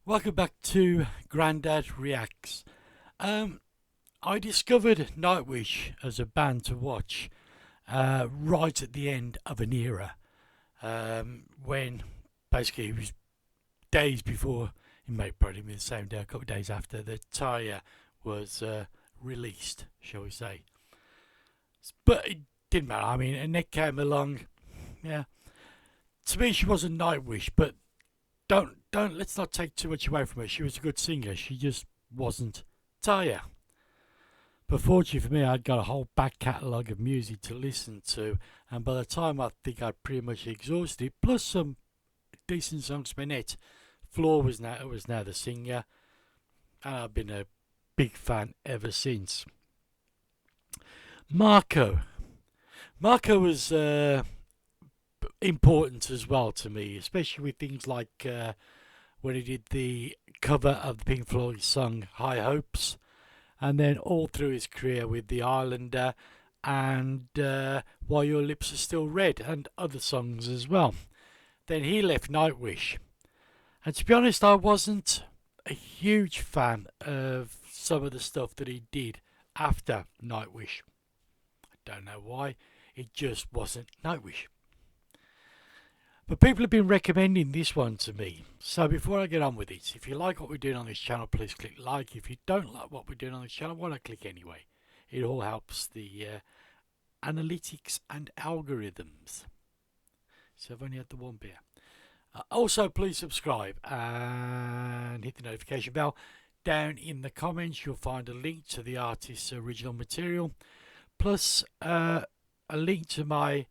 Welcome back to Grandad Reacts. I discovered Nightwish as a band to watch right at the end of an era when basically it was days before, it may probably be the same day, a couple of days after the Tarja was released, shall we say. But it didn't matter. I mean, Annette came along. Yeah, to me she wasn't Nightwish, but don't let's not take too much away from her. She was a good singer. She just wasn't Taya. But fortunately for me, I'd got a whole back catalogue of music to listen to, and by the time I think I'd pretty much exhausted it, plus some decent songs from Annette, Floor was now the singer, and I've been a big fan ever since. Marco, Marco was important as well to me, especially with things like when he did the cover of the Pink Floyd song High Hopes, and then all through his career with The Islander and While Your Lips Are Still Red and other songs as well. Then he left Nightwish, and to be honest, I wasn't a huge fan of some of the stuff that he did after Nightwish. I don't know why, it just wasn't Nightwish. But people have been recommending this one to me. So before I get on with it, if you like what we're doing on this channel, please click like. If you don't like what we're doing on this channel, why not click anyway? It all helps the analytics and algorithms. So I've only had the one beer. Also, please subscribe and hit the notification bell. Down in the comments, you'll find a link to the artist's original material, plus a link to my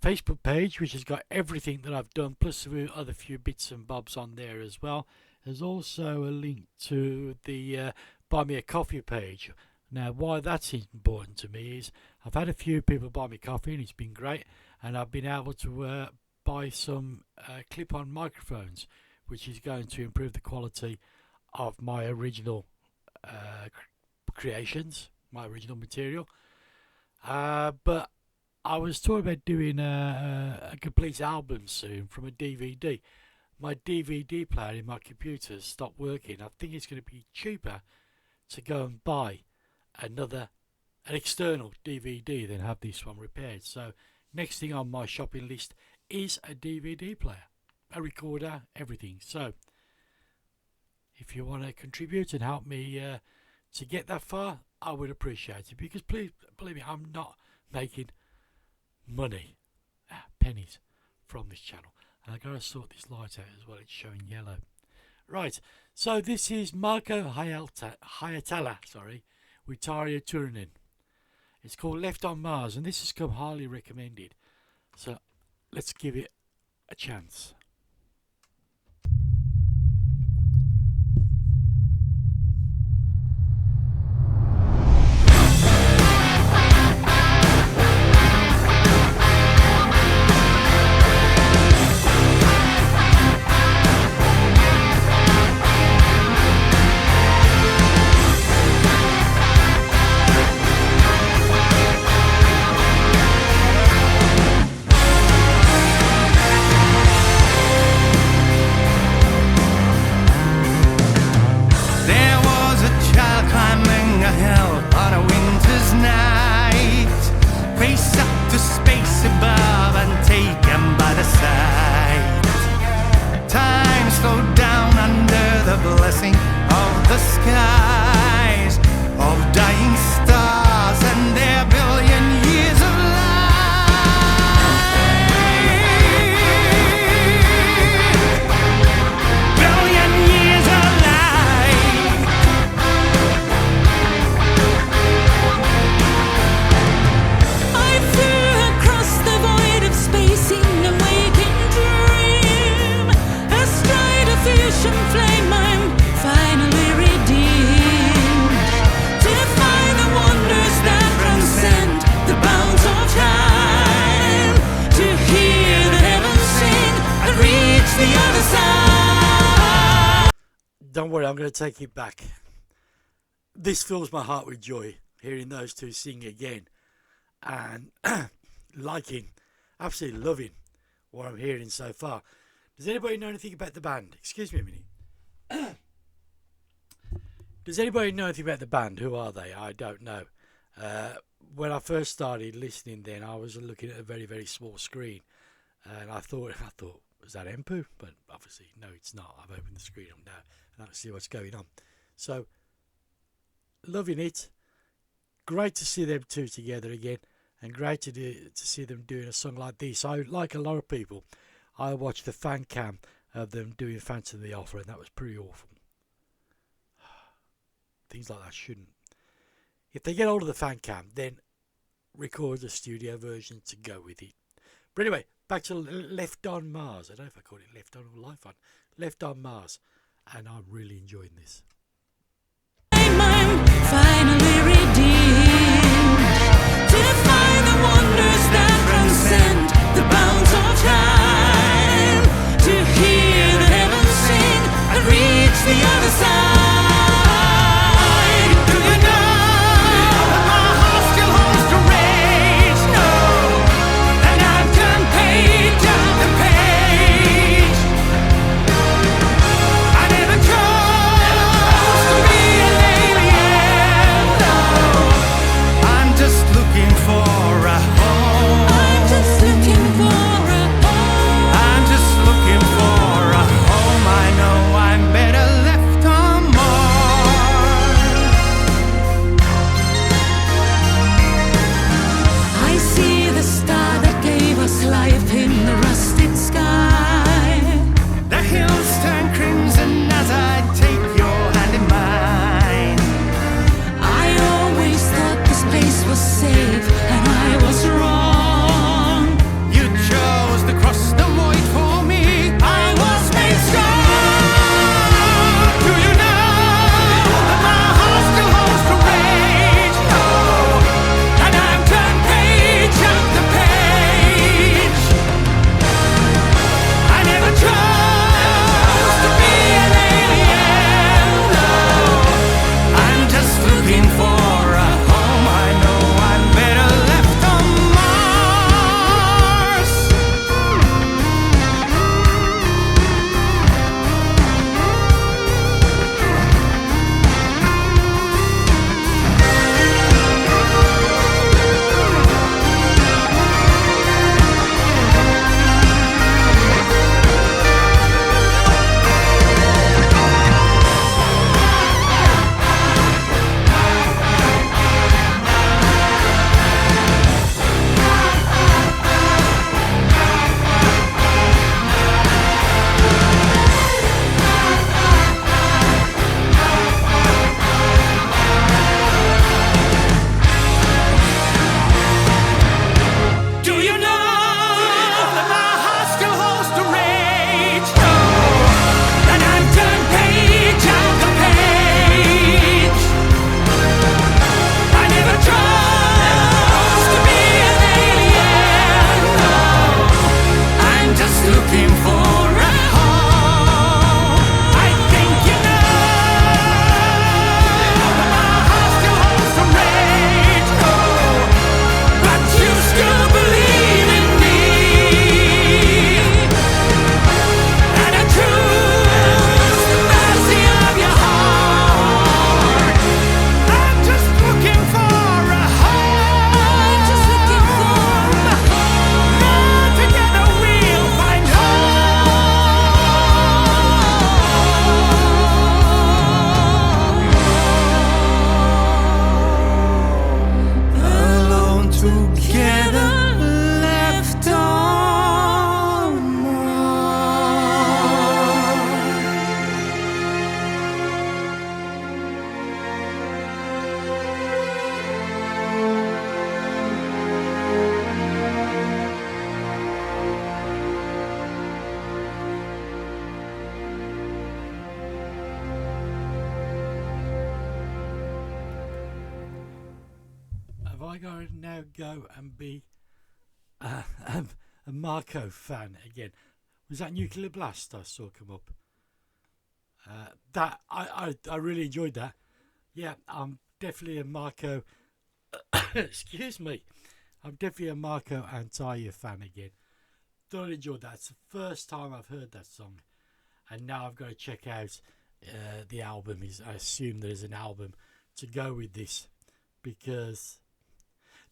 Facebook page, which has got everything that I've done, plus a other few bits and bobs on there as well. There's also a link to the Buy Me a Coffee page. Now, why that's important to me is I've had a few people buy me coffee, and it's been great, and I've been able to buy some clip-on microphones, which is going to improve the quality of my original creations, my original material. But I was talking about doing a complete album soon from a DVD. My DVD player in my computer has stopped working. I think it's going to be cheaper to go and buy an external DVD than have this one repaired. So next thing on my shopping list is a DVD player, a recorder, everything. So if you want to contribute and help me to get that far, I would appreciate it, because please believe me, I'm not making money, pennies, from this channel. And I gotta sort this light out as well, it's showing yellow. Right, so this is Marko Hietala, with Tarja Turunen. It's called Left on Mars, and this has come highly recommended, so let's give it a chance. Don't worry, I'm going to take it back. This fills my heart with joy, hearing those two sing again, and absolutely loving what I'm hearing so far. Does anybody know anything about the band? Excuse me a minute. Does anybody know anything about the band? Who are they? I don't know. Uh, when I first started listening, then I was looking at a very, very small screen, and I thought, was that Empu? But obviously, no, it's not. I've opened the screen up now, and I can see what's going on. So, loving it. Great to see them two together again, and great to see them doing a song like this. I, like a lot of people, I watched the fan cam of them doing Phantom of the Opera, and that was pretty awful. Things like that shouldn't. If they get hold of the fan cam, then record the studio version to go with it. But anyway, back to Left on Mars. I don't know if I call it Left on or Life on. Left on Mars. And I'm really enjoying this. I'm finally redeemed to find the wonders that transcend the bounds of time, to hear the heavens sing and reach the other side. Do you know that my heart still holds the rage? No, and I've turned page after page. I never chose to be an alien. No, I'm just looking for a home. I'm just looking for a home. I'm just looking for a home. I know I'm better left on Mars. I see the star that gave us life in the rusted sky. The hills turn crimson as I take your hand in mine. I always thought this place was safe, and I was wrong. You chose to cross the void for me. I was made strong. Do you know that my heart still holds the rage? No, and I've turned page after page. I never chose to be an alien. No, I'm just looking for a home. I know I'm better left on Mars. Do you know that my heart still holds the rage? No, and I've turned page after page. I never chose to be an alien. No, I'm just looking for a home. I think you know that my heart still holds the rage. No, but you still believe in me, and I choose the mercy of your heart. I'm just looking for a home. I'm just looking for a home. And together we'll find home. Alone together, left on Mars. Have I got to now go and be a Marco fan again? Was that Nuclear Blast I saw come up? That I really enjoyed that. Yeah, I'm definitely a Marco. Excuse me. I'm definitely a Marco Antalya fan again. Thoroughly enjoyed that. It's the first time I've heard that song, and now I've got to check out the album is. I assume there is an album to go with this, because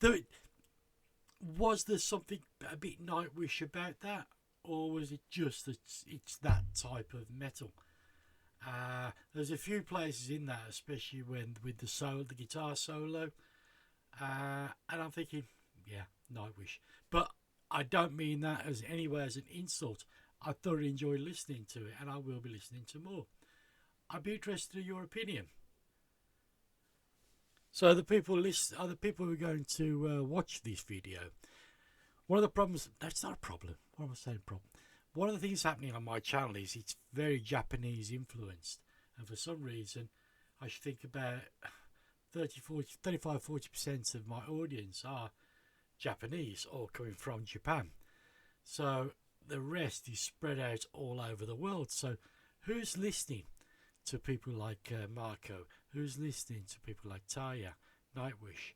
there was there something a bit Nightwish about that, or was it just that it's that type of metal? There's a few places in that, especially when with the guitar solo, and I'm thinking, yeah, Nightwish. But I don't mean that as anywhere as an insult. I thoroughly enjoy listening to it, and I will be listening to more. I'd be interested in your opinion. So the people who are going to watch this video. One of the problems, that's not a problem. What am I saying? Problem. One of the things happening on my channel is it's very Japanese influenced, and for some reason, I should think about 35-40% of my audience are Japanese or coming from Japan. So the rest is spread out all over the world. So who's listening to people like Marko? Who's listening to people like Tarja, Nightwish?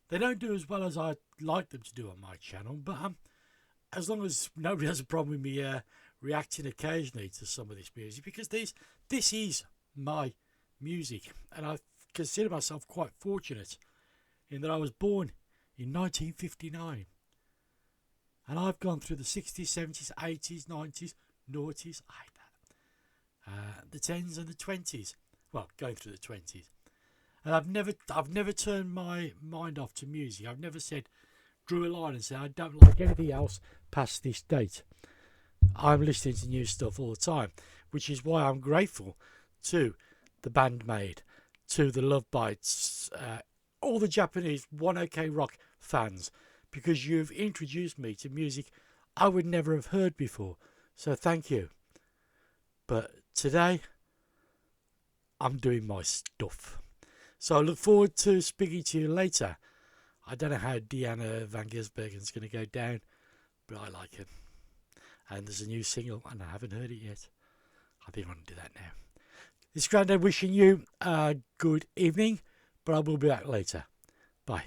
They don't do as well as I'd like them to do on my channel, but as long as nobody has a problem with me reacting occasionally to some of this music, because this is my music, and I consider myself quite fortunate in that I was born in 1959. And I've gone through the 60s, 70s, 80s, 90s, noughties, I hate that. The 10s and the 20s. Well, going through the 20s. And I've never turned my mind off to music. I've never drew a line and said I don't like anything else past this date. I'm listening to new stuff all the time, which is why I'm grateful to the Bandmade, to the Love Bites, all the Japanese One OK Rock fans, because you've introduced me to music I would never have heard before. So thank you. But today, I'm doing my stuff. So I look forward to speaking to you later. I don't know how Deanna Van Gisbergen's going to go down, but I like it. And there's a new single, and I haven't heard it yet. I think I'm going to do that now. This is Grandad wishing you a good evening, but I will be back later. Bye.